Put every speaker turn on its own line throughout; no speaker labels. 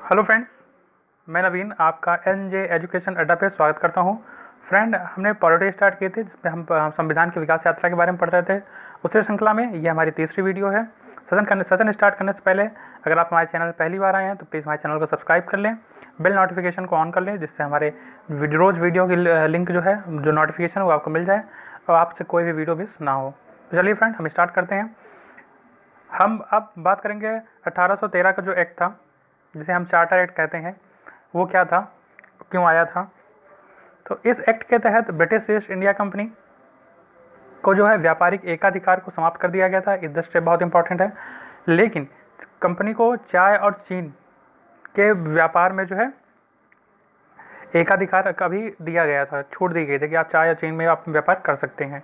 Hello friends, मैं नवीन आपका NJ education अड्डा पे स्वागत करता हूं। फ्रेंड, हमने पॉलिटी स्टार्ट किए थे जिसमें हम संविधान की विकास यात्रा के बारे में पढ़ रहे थे। उसी श्रृंखला में ये हमारी तीसरी वीडियो है। सेशन स्टार्ट करने से पहले अगर आप हमारे चैनल पहली बार आए हैं तो प्लीज़ हमारे चैनल को सब्सक्राइब कर लें, बेल नोटिफिकेशन को ऑन कर लें, जिससे हमारे रोज़ वीडियो की लिंक जो नोटिफिकेशन वो आपको मिल जाए और आपसे कोई भी वीडियो मिस ना हो। तो चलिए फ्रेंड, हम स्टार्ट करते हैं। हम अब बात करेंगे 1813 का जो एक्ट था, जिसे हम चार्टर एक्ट कहते हैं, वो क्या था, क्यों आया था। तो इस एक्ट के तहत ब्रिटिश ईस्ट इंडिया कंपनी को जो है व्यापारिक एकाधिकार को समाप्त कर दिया गया था। इस दृष्टि से बहुत इंपॉर्टेंट है। लेकिन कंपनी को चाय और चीन के व्यापार में जो है एकाधिकार कभी दिया गया था, छूट दी गई थी कि आप चाय और चीन में आप व्यापार कर सकते हैं।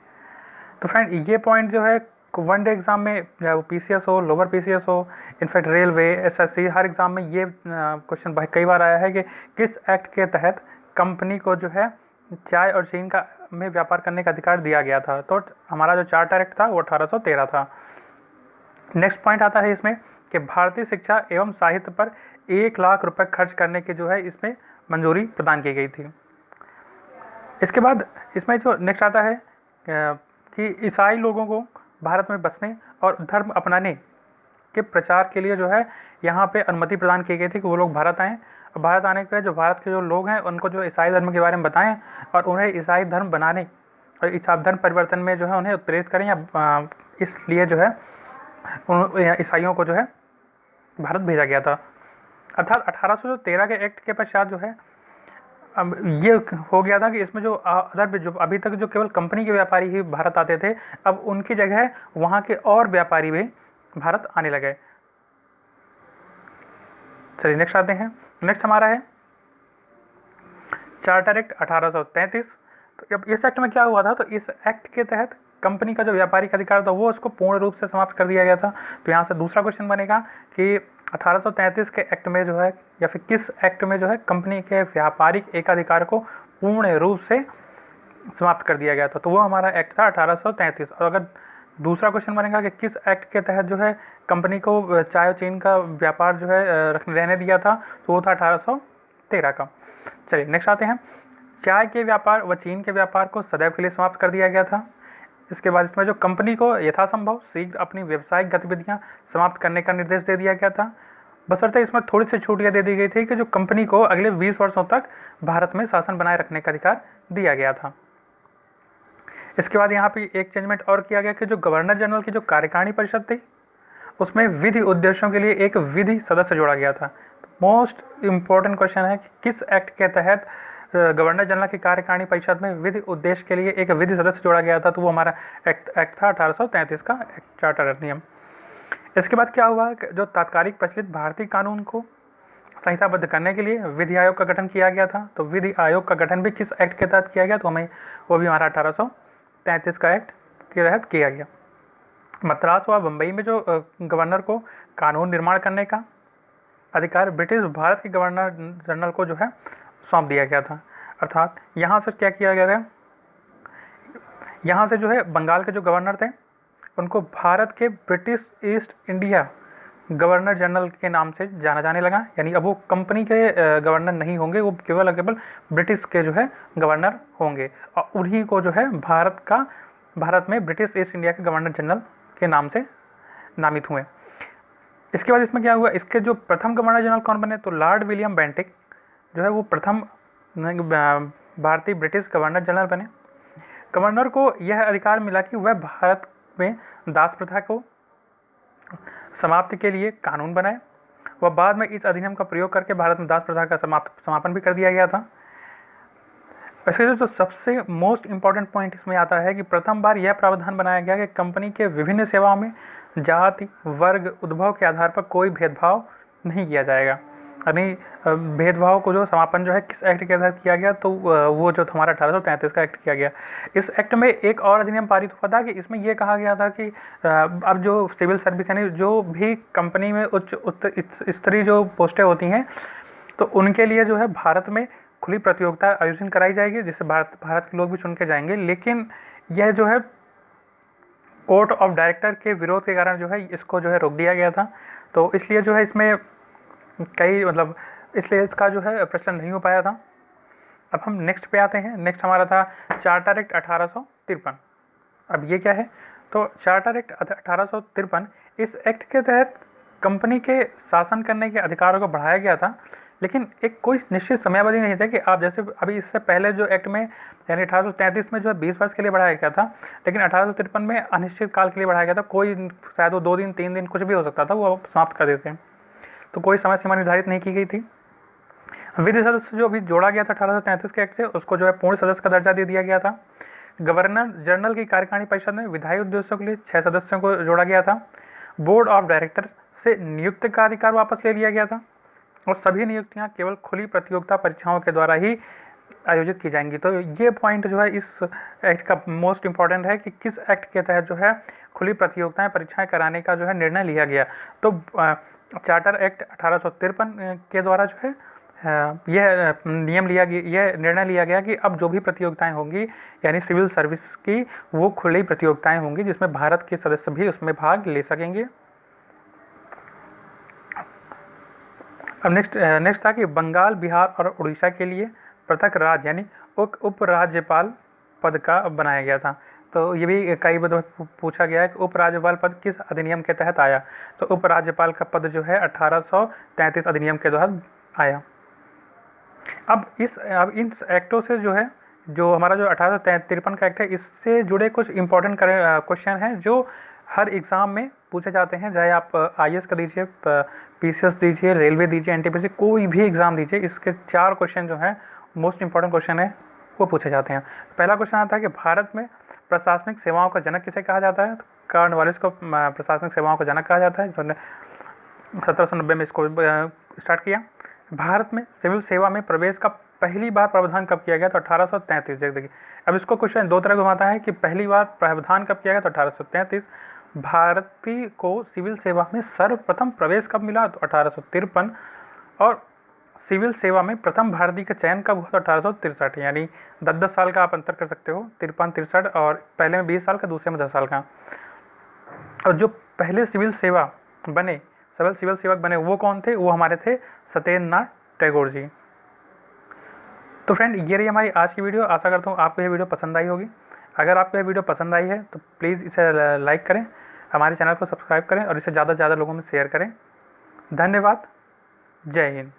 तो फ्रेंड, ये पॉइंट जो है वनडे एग्ज़ाम में, चाहे वो पीसीएस हो, लोअर पीसीएस हो, इनफैक्ट रेलवे, एसएससी, हर एग्ज़ाम में ये क्वेश्चन कई बार आया है कि किस एक्ट के तहत कंपनी को जो है चाय और चीन का में व्यापार करने का अधिकार दिया गया था। तो हमारा जो चार्टर एक्ट था वो 1813 था। नेक्स्ट पॉइंट आता है इसमें कि भारतीय शिक्षा एवं साहित्य पर 1 लाख रुपए खर्च करने की जो है इसमें मंजूरी प्रदान की गई थी। इसके बाद इसमें जो नेक्स्ट आता है कि ईसाई लोगों को भारत में बसने और धर्म अपनाने के प्रचार के लिए जो है यहाँ पे अनुमति प्रदान की गई थी कि वो लोग भारत आएँ। और भारत आने के बाद जो भारत के जो लोग हैं उनको जो ईसाई धर्म के बारे में बताएं और उन्हें ईसाई धर्म बनाने और ईसाई धर्म परिवर्तन में जो है उन्हें उत्प्रेरित करें, या इसलिए जो है ईसाइयों को जो है भारत भेजा गया था। अर्थात 1813 के एक्ट के पश्चात जो है अब ये हो गया था कि इसमें जो अदर जो अभी तक जो केवल कंपनी के व्यापारी ही भारत आते थे, अब उनकी जगह वहाँ के और व्यापारी भी भारत आने लगे। चलिए नेक्स्ट आते हैं। नेक्स्ट हमारा है चार्टर एक्ट 1833। तो अब इस एक्ट में क्या हुआ था, तो इस एक्ट के तहत कंपनी का जो व्यापारिक अधिकार था वो उसको पूर्ण रूप से समाप्त कर दिया गया था। तो यहाँ से दूसरा क्वेश्चन बनेगा कि 1833 के एक्ट में जो है या फिर किस एक्ट में जो है कंपनी के व्यापारिक एकाधिकार को पूर्ण रूप से समाप्त कर दिया गया था। तो वो हमारा एक्ट था 1833। और अगर दूसरा क्वेश्चन बनेगा कि किस एक्ट के तहत जो है कंपनी को चाय और चीन का व्यापार जो है रहने दिया था, तो वो था 1813 का। चलिए नेक्स्ट आते हैं। चाय के व्यापार व चीन के व्यापार को सदैव के लिए समाप्त कर दिया गया था। इसके बाद इसमें जो कंपनी को यथासंभव शीघ्र अपनी व्यावसायिक गतिविधियां समाप्त करने का निर्देश दे दिया गया था, बशर्ते इसमें थोड़ी सी छूटियाँ दे दी गई थी कि जो कंपनी को अगले 20 वर्षों तक भारत में शासन बनाए रखने का अधिकार दिया गया था। इसके बाद यहाँ पे एक चेंजमेंट और किया गया कि जो गवर्नर जनरल की जो कार्यकारिणी परिषद थी उसमें विधि उद्देश्यों के लिए एक विधि सदस्य जोड़ा गया था। मोस्ट इम्पोर्टेंट क्वेश्चन है कि किस एक्ट के तहत गवर्नर जनरल की कार्यकारिणी परिषद में विधि उद्देश्य के लिए एक विधि सदस्य जोड़ा गया था। तो वो हमारा एक्ट था 1833 का चार्टर अधिनियम। इसके बाद क्या हुआ, जो तात्कालिक प्रचलित भारतीय कानून को संहिताबद्ध करने के लिए विधि आयोग का गठन किया गया था। तो विधि आयोग का गठन भी किस एक्ट के तहत किया गया, तो हमें वो भी हमारा 1833 का एक्ट के तहत किया गया। मद्रास व बम्बई में जो गवर्नर को कानून निर्माण करने का अधिकार ब्रिटिश भारत के गवर्नर जनरल को जो है सौंप दिया गया था। अर्थात यहाँ से क्या किया गया था, यहाँ से जो है बंगाल के जो गवर्नर थे उनको भारत के British east India governor general के नाम से जाना जाने लगा। यानी अब वो कंपनी के गवर्नर नहीं होंगे, वो केवल ब्रिटिश के जो है गवर्नर होंगे और उन्हीं को जो है भारत में ब्रिटिश ईस्ट इंडिया के गवर्नर जनरल के नाम से नामित हुए। इसके बाद इसमें क्या हुआ, इसके जो प्रथम गवर्नर जनरल कौन बने, तो लॉर्ड विलियम बेंटिक जो है वो प्रथम भारतीय ब्रिटिश गवर्नर जनरल बने। गवर्नर को यह अधिकार मिला कि वह भारत में दास प्रथा को समाप्ति के लिए कानून बनाए। वह बाद में इस अधिनियम का प्रयोग करके भारत में दास प्रथा का समापन भी कर दिया गया था। वैसे जो सबसे मोस्ट इम्पॉर्टेंट पॉइंट इसमें आता है कि प्रथम बार यह प्रावधान बनाया गया कि कंपनी के विभिन्न सेवाओं में जाति, वर्ग, उद्भव के आधार पर कोई भेदभाव नहीं किया जाएगा। यानी भेदभाव को जो समापन जो है किस एक्ट के तहत किया गया, तो वो जो हमारा 1833 का एक्ट किया गया। इस एक्ट में एक और अधिनियम पारित हुआ था कि इसमें ये कहा गया था कि अब जो सिविल सर्विस यानी जो भी कंपनी में उच्च स्तरीय जो पोस्टें होती हैं तो उनके लिए जो है भारत में खुली प्रतियोगिता आयोजन कराई जाएगी, जिससे भारत के लोग भी चुन के जाएंगे। लेकिन यह जो है कोर्ट ऑफ डायरेक्टर के विरोध के कारण जो है इसको जो है रोक दिया गया था। तो इसलिए जो है इसमें कई इसलिए इसका जो है प्रचलन नहीं हो पाया था। अब हम नेक्स्ट पे आते हैं। नेक्स्ट हमारा था चार्टर एक्ट 1853। अब ये क्या है? तो चार्टर एक्ट 1853, इस एक्ट के तहत कंपनी के शासन करने के अधिकारों को बढ़ाया गया था, लेकिन एक कोई निश्चित समयावधि नहीं था कि आप जैसे अभी इससे पहले जो एक्ट में यानी 1833 में जो है 20 वर्ष के लिए बढ़ाया गया था, लेकिन 1853 में अनिश्चित काल के लिए बढ़ाया गया था। कोई शायद वो 2 दिन 3 दिन कुछ भी हो सकता था, वो समाप्त कर देते हैं। तो कोई समय सीमा निर्धारित नहीं की गई थी। विधि सदस्य जो अभी जोड़ा गया था 1833 के एक्ट से, उसको जो है पूर्ण सदस्य का दर्जा दे दिया गया था। गवर्नर जनरल की कार्यकारिणी परिषद में विधायी उद्देश्यों के लिए 6 सदस्यों को जोड़ा गया था। बोर्ड ऑफ डायरेक्टर से नियुक्ति का अधिकार वापस ले लिया गया था और सभी नियुक्तियां केवल खुली प्रतियोगिता परीक्षाओं के द्वारा ही आयोजित की जाएंगी। तो ये पॉइंट जो है इस एक्ट का मोस्ट इम्पॉर्टेंट है कि किस एक्ट के तहत जो है खुली प्रतियोगिताएं परीक्षाएं कराने का जो है निर्णय लिया गया। तो चार्टर एक्ट 1853 के द्वारा जो है यह नियम लिया गया, यह निर्णय लिया गया कि अब जो भी प्रतियोगिताएं होंगी यानी सिविल सर्विस की, वो खुली प्रतियोगिताएं होंगी जिसमें भारत के सदस्य भी उसमें भाग ले सकेंगे। अब नेक्स्ट था कि बंगाल, बिहार और उड़ीसा के लिए पृथक राज्य यानी उपराज्यपाल पद का बनाया गया था। तो ये भी कई बार पूछा गया है कि उपराज्यपाल पद किस अधिनियम के तहत आया। तो उपराज्यपाल का पद जो है 1833 अधिनियम के तहत आया। अब इन एक्टों से जो है, जो हमारा जो 1853 का एक्ट है, इससे जुड़े कुछ इंपॉर्टेंट क्वेश्चन हैं जो हर एग्ज़ाम में पूछे जाते हैं। चाहे आप IAS का दीजिए, PCS दीजिए, रेलवे दीजिए, NTPC, कोई भी एग्ज़ाम दीजिए, इसके 4 क्वेश्चन जो हैं मोस्ट इंपॉर्टेंट क्वेश्चन है वो पूछे जाते हैं। पहला क्वेश्चन आता है कि भारत में प्रशासनिक सेवाओं का जनक किसे कहा जाता है। तो कॉर्नवालिस को प्रशासनिक सेवाओं का जनक कहा जाता है, जिन्होंने 1790 में इसको स्टार्ट किया। भारत में सिविल सेवा में प्रवेश का पहली बार प्रावधान कब किया गया? तो 1833। देखिए अब इसको क्वेश्चन 2 तरह घुमाता है कि पहली बार प्रावधान कब किया गया? तो 1833। भारतीय को सिविल सेवा में सर्वप्रथम प्रवेश कब मिला? तो 1853। और सिविल सेवा में प्रथम भारतीय का चयन कब हुआ? तो 1863। यानी 10-10 साल का आप अंतर कर सकते हो, 53-63, और पहले में 20 साल का, दूसरे में 10 साल का। और जो पहले सिविल सेवक बने वो कौन थे? वो हमारे थे सत्येंद्रनाथ टैगोर जी। तो फ्रेंड, ये रही हमारी आज की वीडियो। आशा करता हूँ आपको ये वीडियो पसंद आई होगी। अगर आपको ये वीडियो पसंद आई है तो प्लीज़ इसे लाइक करें, हमारे चैनल को सब्सक्राइब करें और इसे ज़्यादा से ज़्यादा लोगों में शेयर करें। धन्यवाद। जय हिंद।